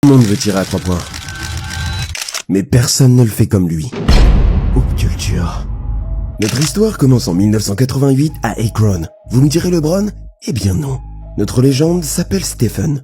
Tout le monde veut tirer à 3 points. Mais personne ne le fait comme lui. Hoop culture. Notre histoire commence en 1988 à Akron. Vous me direz LeBron? Eh bien non. Notre légende s'appelle Stephen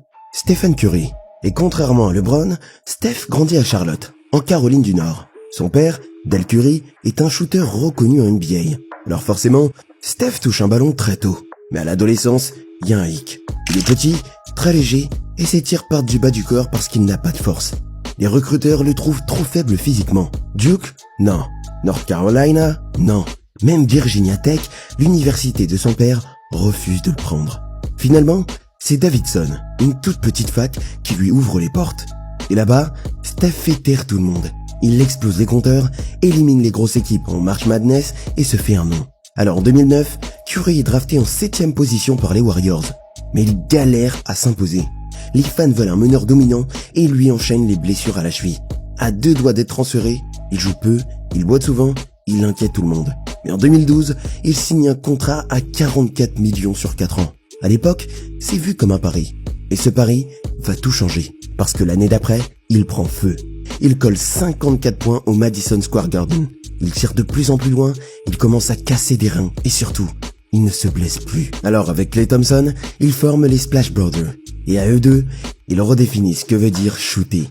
Curry. Et contrairement à LeBron, Steph grandit à Charlotte, en Caroline du Nord. Son père, Del Curry, est un shooter reconnu en NBA. Alors forcément, Steph touche un ballon très tôt. Mais à l'adolescence, il y a un hic. Il est petit, très léger, et ses tirs partent du bas du corps parce qu'il n'a pas de force. Les recruteurs le trouvent trop faible physiquement. Duke? Non. North Carolina? Non. Même Virginia Tech, l'université de son père, refuse de le prendre. Finalement, c'est Davidson, une toute petite fac, qui lui ouvre les portes. Et là-bas, Steph fait taire tout le monde. Il explose les compteurs, élimine les grosses équipes en March Madness et se fait un nom. Alors en 2009, Curry est drafté en 7e position par les Warriors. Mais il galère à s'imposer. Les fans veulent un meneur dominant et il lui enchaîne les blessures à la cheville. À 2 doigts d'être transféré, il joue peu, il boit souvent, il inquiète tout le monde. Mais en 2012, il signe un contrat à 44 millions sur 4 ans. À l'époque, c'est vu comme un pari. Et ce pari va tout changer. Parce que l'année d'après, il prend feu. Il colle 54 points au Madison Square Garden. Il tire de plus en plus loin, il commence à casser des reins. Et surtout, il ne se blesse plus. Alors avec Klay Thompson, ils forment les Splash Brothers. Et à eux deux, ils redéfinissent ce que veut dire shooter.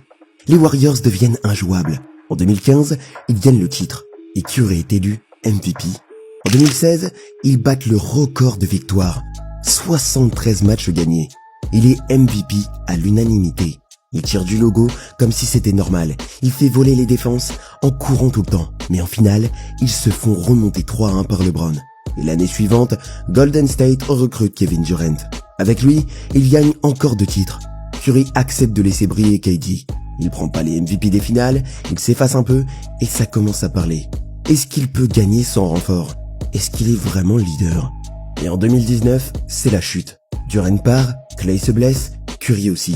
Les Warriors deviennent injouables. En 2015, ils gagnent le titre. Et Curry est élu MVP. En 2016, ils battent le record de victoires. 73 matchs gagnés. Il est MVP à l'unanimité. Il tire du logo comme si c'était normal. Il fait voler les défenses en courant tout le temps. Mais en finale, ils se font remonter 3-1 par LeBron. Et l'année suivante, Golden State recrute Kevin Durant. Avec lui, il gagne encore 2 titres. Curry accepte de laisser briller KD. Il prend pas les MVP des finales, il s'efface un peu et ça commence à parler. Est-ce qu'il peut gagner sans renfort? Est-ce qu'il est vraiment le leader? Et en 2019, c'est la chute. Durant part, Klay se blesse, Curry aussi.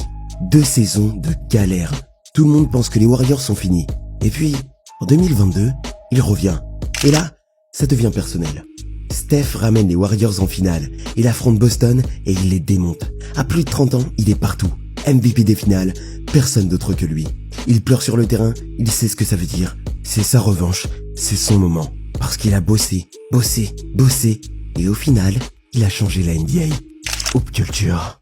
2 saisons de galère. Tout le monde pense que les Warriors sont finis. Et puis, en 2022, il revient. Et là, ça devient personnel. Steph ramène les Warriors en finale. Il affronte Boston et il les démonte. À plus de 30 ans, il est partout. MVP des finales, personne d'autre que lui. Il pleure sur le terrain, il sait ce que ça veut dire. C'est sa revanche, c'est son moment. Parce qu'il a bossé. Et au final, il a changé la NBA. Hoop culture.